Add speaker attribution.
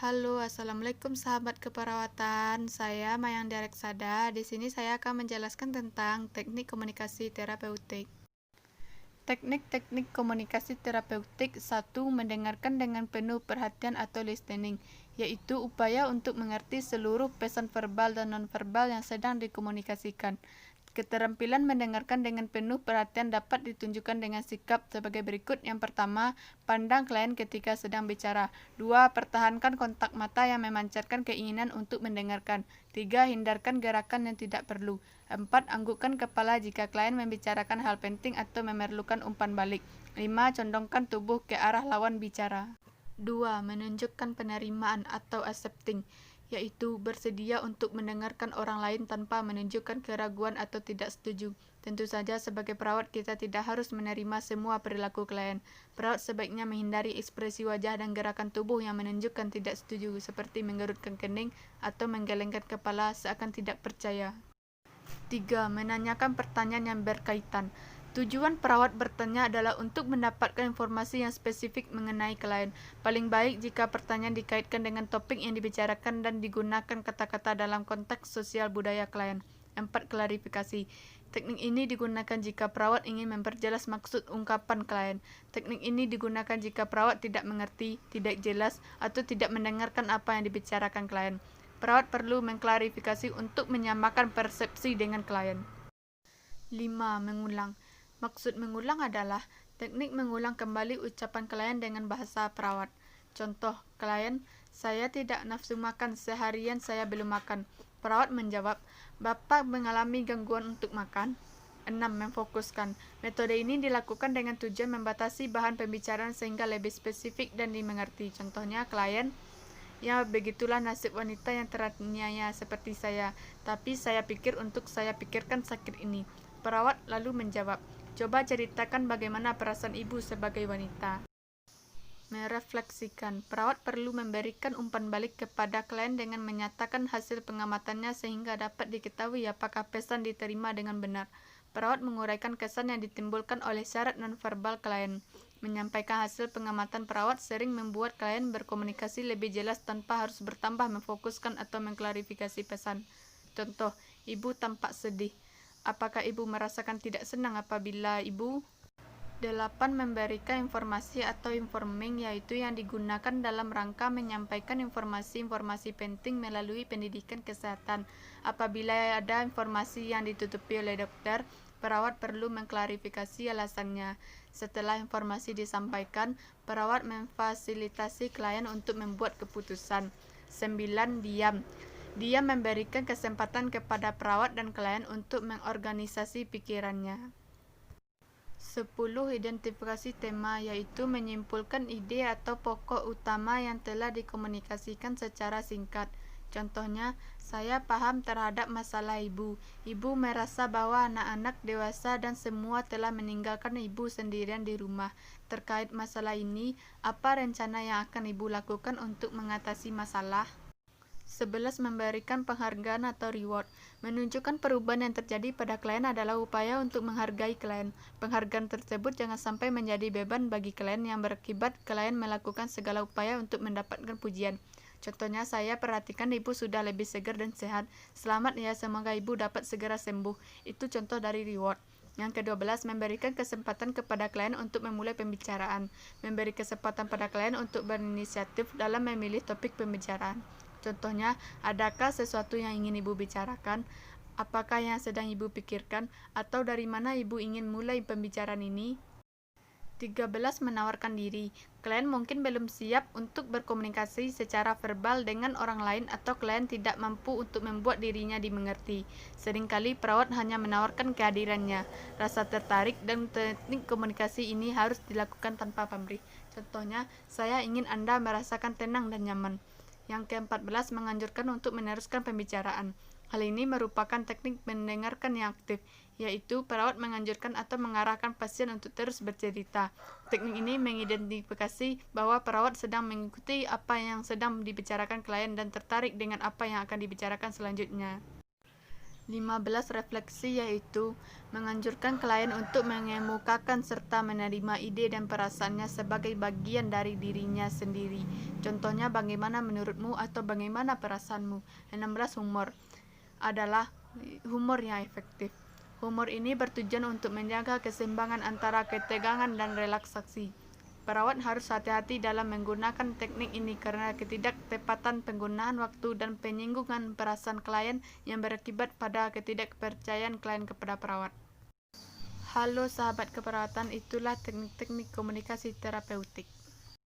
Speaker 1: Halo, assalamualaikum sahabat keperawatan. Saya Mayang Dereksada. Di sini saya akan menjelaskan tentang teknik komunikasi terapeutik. Teknik-teknik komunikasi terapeutik. Satu, mendengarkan dengan penuh perhatian atau listening, yaitu upaya untuk mengerti seluruh pesan verbal dan nonverbal yang sedang dikomunikasikan. Keterampilan mendengarkan dengan penuh perhatian dapat ditunjukkan dengan sikap sebagai berikut. Yang pertama, pandang klien ketika sedang bicara. Dua, pertahankan kontak mata yang memancarkan keinginan untuk mendengarkan. Tiga, hindarkan gerakan yang tidak perlu. Empat, anggukkan kepala jika klien membicarakan hal penting atau memerlukan umpan balik. Lima, condongkan tubuh ke arah lawan bicara. Dua, menunjukkan penerimaan atau accepting, yaitu bersedia untuk mendengarkan orang lain tanpa menunjukkan keraguan atau tidak setuju. Tentu saja sebagai perawat kita tidak harus menerima semua perilaku klien. Perawat sebaiknya menghindari ekspresi wajah dan gerakan tubuh yang menunjukkan tidak setuju, seperti menggerutkan kening atau menggelengkan kepala seakan tidak percaya. 3. Menanyakan pertanyaan yang berkaitan. Tujuan perawat bertanya adalah untuk mendapatkan informasi yang spesifik mengenai klien. Paling baik jika pertanyaan dikaitkan dengan topik yang dibicarakan dan digunakan kata-kata dalam konteks sosial budaya klien. 4. Klarifikasi. Teknik ini digunakan jika perawat ingin memperjelas maksud ungkapan klien. Teknik ini digunakan jika perawat tidak mengerti, tidak jelas, atau tidak mendengarkan apa yang dibicarakan klien. Perawat perlu mengklarifikasi untuk menyamakan persepsi dengan klien. 5. Mengulang. Maksud mengulang adalah teknik mengulang kembali ucapan klien dengan bahasa perawat. Contoh, klien, saya tidak nafsu makan, seharian saya belum makan. Perawat menjawab, Bapak mengalami gangguan untuk makan. 6. Memfokuskan. Metode ini dilakukan dengan tujuan membatasi bahan pembicaraan sehingga lebih spesifik dan dimengerti. Contohnya, klien, ya begitulah nasib wanita yang teraniaya seperti saya, tapi saya pikir untuk saya pikirkan sakit ini. Perawat lalu menjawab, coba ceritakan bagaimana perasaan ibu sebagai wanita. Merefleksikan. Perawat perlu memberikan umpan balik kepada klien dengan menyatakan hasil pengamatannya sehingga dapat diketahui apakah pesan diterima dengan benar. Perawat menguraikan kesan yang ditimbulkan oleh syarat nonverbal klien. Menyampaikan hasil pengamatan perawat sering membuat klien berkomunikasi lebih jelas tanpa harus bertambah memfokuskan atau mengklarifikasi pesan. Contoh, ibu tampak sedih. Apakah ibu merasakan tidak senang apabila ibu? 8. Memberikan informasi atau informing, yaitu yang digunakan dalam rangka menyampaikan informasi-informasi penting melalui pendidikan kesehatan. Apabila ada informasi yang ditutupi oleh dokter, perawat perlu mengklarifikasi alasannya. Setelah informasi disampaikan, perawat memfasilitasi klien untuk membuat keputusan. 9. Diam. Dia memberikan kesempatan kepada perawat dan klien untuk mengorganisasi pikirannya. 10. Identifikasi tema, yaitu menyimpulkan ide atau pokok utama yang telah dikomunikasikan secara singkat. Contohnya, saya paham terhadap masalah ibu. Ibu merasa bahwa anak-anak, dewasa, dan semua telah meninggalkan ibu sendirian di rumah. Terkait masalah ini, apa rencana yang akan ibu lakukan untuk mengatasi masalah? 11. Memberikan penghargaan atau reward. Menunjukkan perubahan yang terjadi pada klien adalah upaya untuk menghargai klien. Penghargaan tersebut jangan sampai menjadi beban bagi klien yang berakibat klien melakukan segala upaya untuk mendapatkan pujian. Contohnya, saya perhatikan ibu sudah lebih segar dan sehat. Selamat ya, semoga ibu dapat segera sembuh. Itu contoh dari reward. Yang ke-12, memberikan kesempatan kepada klien untuk memulai pembicaraan. Memberi kesempatan pada klien untuk berinisiatif dalam memilih topik pembicaraan. Contohnya, adakah sesuatu yang ingin ibu bicarakan? Apakah yang sedang ibu pikirkan? Atau dari mana ibu ingin mulai pembicaraan ini? 13. Menawarkan diri. Klien mungkin belum siap untuk berkomunikasi secara verbal dengan orang lain atau klien tidak mampu untuk membuat dirinya dimengerti. Seringkali perawat hanya menawarkan kehadirannya. Rasa tertarik dan teknik komunikasi ini harus dilakukan tanpa pamrih. Contohnya, saya ingin Anda merasakan tenang dan nyaman. Yang ke-14, menganjurkan untuk meneruskan pembicaraan. Hal ini merupakan teknik mendengarkan yang aktif, yaitu perawat menganjurkan atau mengarahkan pasien untuk terus bercerita. Teknik ini mengidentifikasi bahwa perawat sedang mengikuti apa yang sedang dibicarakan klien dan tertarik dengan apa yang akan dibicarakan selanjutnya. 15 refleksi yaitu menganjurkan klien untuk mengemukakan serta menerima ide dan perasaannya sebagai bagian dari dirinya sendiri. Contohnya, bagaimana menurutmu atau bagaimana perasaanmu. 16 humor adalah humor yang efektif. Humor ini bertujuan untuk menjaga keseimbangan antara ketegangan dan relaksasi. Perawat harus hati-hati dalam menggunakan teknik ini karena ketidaktepatan penggunaan waktu dan penyinggungan perasaan klien yang berakibat pada ketidakpercayaan klien kepada perawat. Halo sahabat keperawatan, itulah teknik-teknik komunikasi terapeutik.